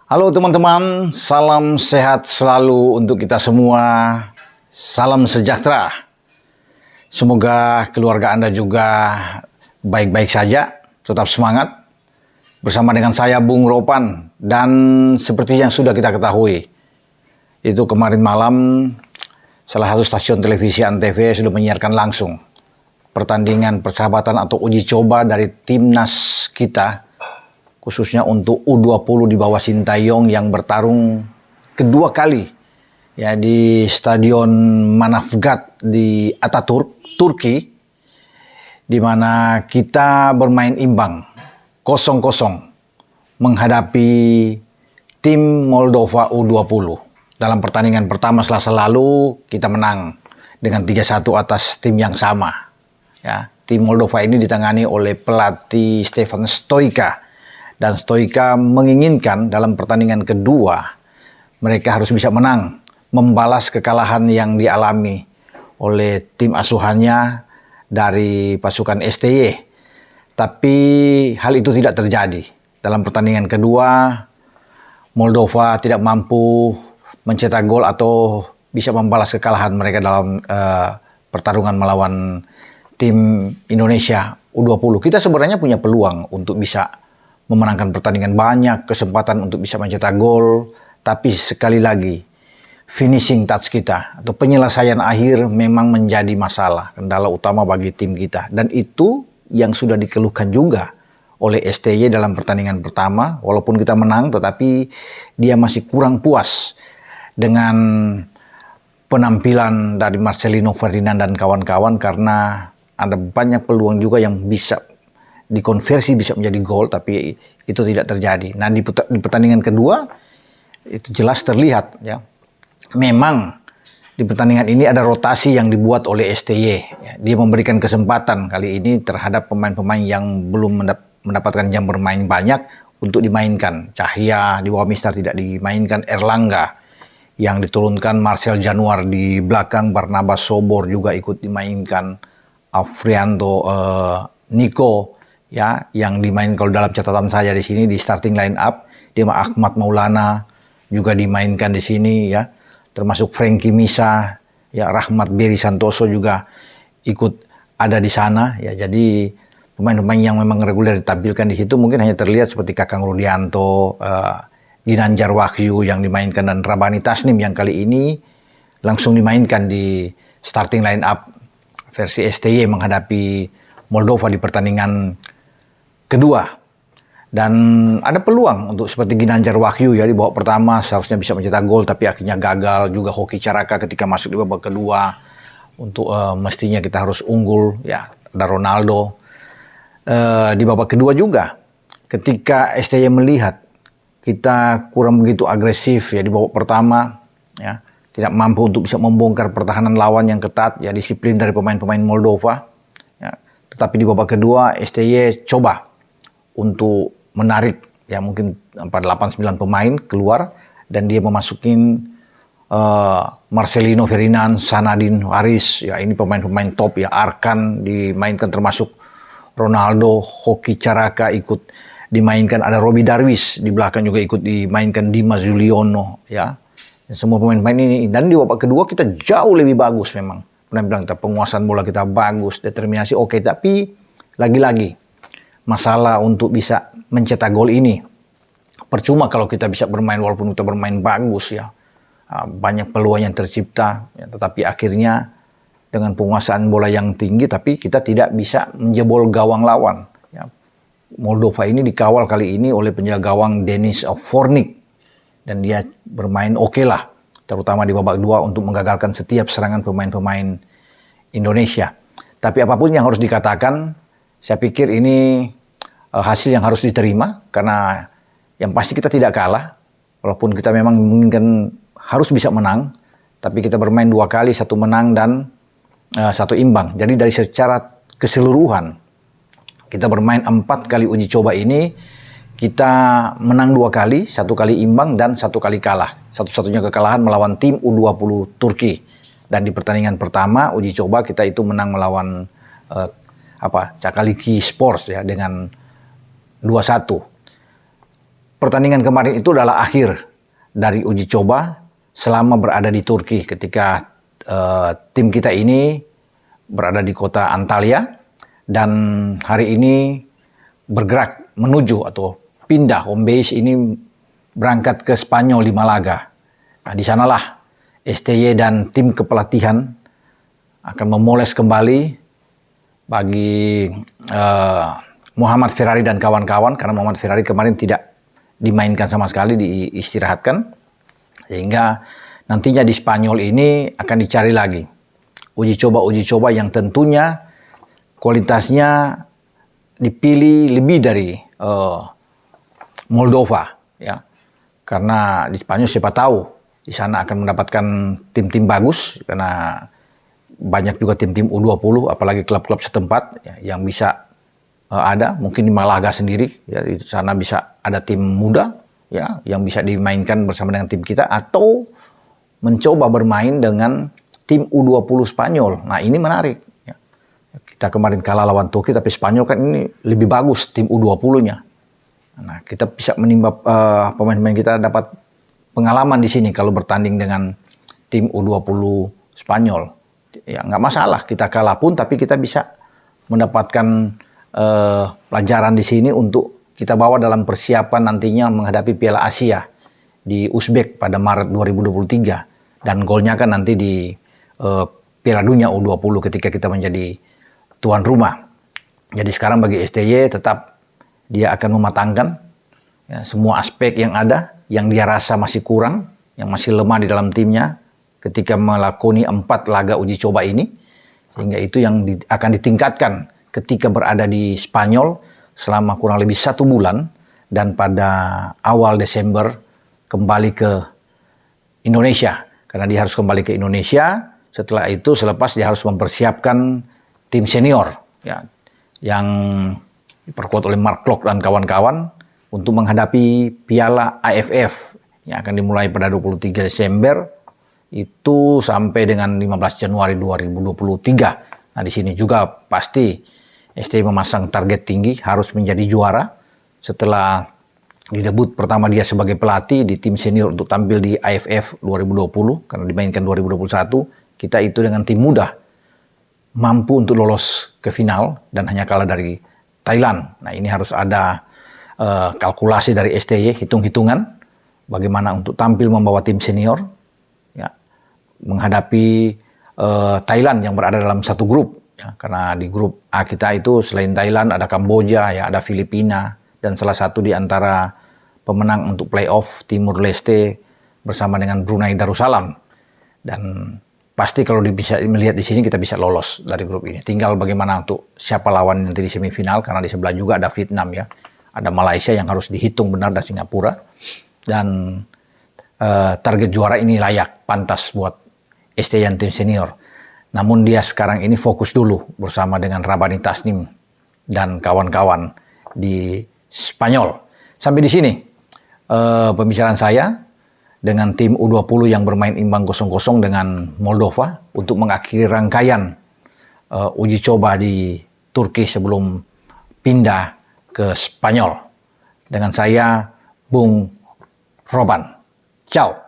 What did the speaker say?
Halo teman-teman, salam sehat selalu untuk kita semua. Salam sejahtera. Semoga keluarga Anda juga baik-baik saja, tetap semangat. Bersama dengan saya Bung Ropan, dan seperti yang sudah kita ketahui, itu kemarin malam salah satu stasiun televisi Antv sudah menyiarkan langsung pertandingan persahabatan atau uji coba dari timnas kita, khususnya untuk U20 di bawah Sintayong yang bertarung kedua kali ya di Stadion Manavgat di Ataturk, Turki, di mana kita bermain imbang 0-0 menghadapi tim Moldova U20. Dalam pertandingan pertama Selasa lalu kita menang dengan 3-1 atas tim yang sama. Ya, tim Moldova ini ditangani oleh pelatih Stefan Stoica. Dan Stoica menginginkan dalam pertandingan kedua mereka harus bisa menang, membalas kekalahan yang dialami oleh tim asuhannya dari pasukan STY. Tapi hal itu tidak terjadi. Dalam pertandingan kedua, Moldova tidak mampu mencetak gol atau bisa membalas kekalahan mereka dalam pertarungan melawan tim Indonesia U20. Kita sebenarnya punya peluang untuk bisa memenangkan pertandingan, banyak kesempatan untuk bisa mencetak gol, tapi sekali lagi finishing touch kita atau penyelesaian akhir memang menjadi masalah, kendala utama bagi tim kita, dan itu yang sudah dikeluhkan juga oleh STY dalam pertandingan pertama. Walaupun kita menang, tetapi dia masih kurang puas dengan penampilan dari Marcelino Ferdinand dan kawan-kawan, karena ada banyak peluang juga yang bisa dikonversi bisa menjadi gol, tapi itu tidak terjadi. Nah, di pertandingan kedua itu jelas terlihat ya. Memang di pertandingan ini ada rotasi yang dibuat oleh STY. Ya. Dia memberikan kesempatan kali ini terhadap pemain-pemain yang belum mendapatkan jam bermain banyak untuk dimainkan. Cahya di bawah Mister tidak dimainkan, Erlangga yang diturunkan, Marcel Januar di belakang, Barnabas Sobor juga ikut dimainkan, Afrianto, Nico ya yang dimain, kalau dalam catatan saya di sini di starting line up dia Ahmad Maulana juga dimainkan di sini ya, termasuk Frankie Misa ya, Rahmat Beri Santoso juga ikut ada di sana ya. Jadi pemain-pemain yang memang reguler ditampilkan di situ mungkin hanya terlihat seperti Kakang Rudianto, Ginanjar Wahyu yang dimainkan, dan Rabani Tasnim yang kali ini langsung dimainkan di starting line up versi STY menghadapi Moldova di pertandingan kedua. Dan ada peluang untuk seperti Ginanjar Wahyu ya, di babak pertama seharusnya bisa mencetak gol tapi akhirnya gagal. Juga Hoki Caraka ketika masuk di babak kedua, untuk mestinya kita harus unggul ya, ada Ronaldo. Di babak kedua juga ketika STY melihat kita kurang begitu agresif ya di babak pertama ya, tidak mampu untuk bisa membongkar pertahanan lawan yang ketat ya, disiplin dari pemain-pemain Moldova ya. Tetapi di babak kedua STY coba untuk menarik ya, mungkin 8-9 pemain keluar, dan dia memasukin Marcelino Ferdinand, Sanadin Haris ya, ini pemain-pemain top ya. Arkan dimainkan, termasuk Ronaldo, Hoki Caraka ikut dimainkan, ada Robbie Darwish di belakang juga ikut dimainkan, Dimas Juliono ya. Semua pemain-pemain ini, dan di babak kedua kita jauh lebih bagus memang. Penampilan kita, penguasaan bola kita bagus, determinasi oke, tapi lagi-lagi masalah untuk bisa mencetak gol ini. Percuma kalau kita bisa bermain walaupun kita bermain bagus ya. Banyak peluang yang tercipta ya, tetapi akhirnya dengan penguasaan bola yang tinggi tapi kita tidak bisa menjebol gawang lawan ya. Moldova ini dikawal kali ini oleh penjaga gawang Denis Fornik, dan dia bermain oke lah, terutama di babak 2 untuk menggagalkan setiap serangan pemain-pemain Indonesia. Tapi apapun yang harus dikatakan, saya pikir ini hasil yang harus diterima, karena yang pasti kita tidak kalah. Walaupun kita memang menginginkan harus bisa menang, tapi kita bermain 2 kali, 1 menang dan 1 imbang. Jadi dari secara keseluruhan kita bermain 4 kali uji coba ini, kita menang 2 kali, 1 kali imbang dan 1 kali kalah. Satu-satunya kekalahan melawan tim U20 Turki. Dan di pertandingan pertama uji coba kita itu menang melawan Cakaliki Sports ya dengan 2-1. pertandingan kemarin itu adalah akhir dari uji coba selama berada di Turki ketika tim kita ini berada di kota Antalya dan hari ini bergerak menuju atau pindah home base ini berangkat ke Spanyol di Malaga. Nah, di sanalah STY dan tim kepelatihan akan memoles kembali bagi Muhammad Ferrari dan kawan-kawan, karena Muhammad Ferrari kemarin tidak dimainkan sama sekali, diistirahatkan. Sehingga nantinya di Spanyol ini akan dicari lagi uji coba yang tentunya kualitasnya dipilih lebih dari Moldova, ya. Karena di Spanyol siapa tahu di sana akan mendapatkan tim-tim bagus, karena banyak juga tim-tim U20, apalagi klub-klub setempat ya, yang bisa ada. Mungkin di Malaga sendiri, ya, di sana bisa ada tim muda ya yang bisa dimainkan bersama dengan tim kita, atau mencoba bermain dengan tim U20 Spanyol. Nah, ini menarik. Ya. Kita kemarin kalah lawan Turki, tapi Spanyol kan ini lebih bagus tim U20-nya. Nah, kita bisa menimba pemain-pemain kita dapat pengalaman di sini kalau bertanding dengan tim U20 Spanyol. Ya, nggak masalah kita kalah pun, tapi kita bisa mendapatkan pelajaran di sini untuk kita bawa dalam persiapan nantinya menghadapi Piala Asia di Uzbek pada Maret 2023, dan golnya kan nanti di Piala Dunia U20 ketika kita menjadi tuan rumah. Jadi sekarang bagi STY tetap dia akan mematangkan ya, semua aspek yang ada, yang dia rasa masih kurang, yang masih lemah di dalam timnya ketika melakoni 4 laga uji coba ini, sehingga itu yang akan ditingkatkan ketika berada di Spanyol selama kurang lebih 1 bulan, dan pada awal Desember kembali ke Indonesia. Karena dia harus kembali ke Indonesia, setelah itu selepas dia harus mempersiapkan tim senior ya, yang diperkuat oleh Mark Klok dan kawan-kawan untuk menghadapi Piala AFF yang akan dimulai pada 23 Desember itu sampai dengan 15 Januari 2023. Nah, di sini juga pasti STY memasang target tinggi, harus menjadi juara. Setelah di debut pertama dia sebagai pelatih di tim senior untuk tampil di AFF 2020, karena dimainkan 2021, kita itu dengan tim muda mampu untuk lolos ke final dan hanya kalah dari Thailand. Nah, ini harus ada kalkulasi dari STY, hitung-hitungan bagaimana untuk tampil membawa tim senior ya, menghadapi Thailand yang berada dalam satu grup. Ya, karena di grup A kita itu selain Thailand ada Kamboja, ya, ada Filipina, dan salah satu di antara pemenang untuk playoff Timur Leste bersama dengan Brunei Darussalam. Dan pasti kalau bisa melihat di sini kita bisa lolos dari grup ini. Tinggal bagaimana untuk siapa lawan nanti di semifinal, karena di sebelah juga ada Vietnam ya, ada Malaysia yang harus dihitung benar, dan Singapura. Dan target juara ini layak, pantas buat STY yang tim senior. Namun dia sekarang ini fokus dulu bersama dengan Rabani Tasnim dan kawan-kawan di Spanyol. Sampai di sini pembicaraan saya dengan tim U20 yang bermain imbang 0-0 dengan Moldova untuk mengakhiri rangkaian uji coba di Turki sebelum pindah ke Spanyol. Dengan saya, Bung Roban. Ciao.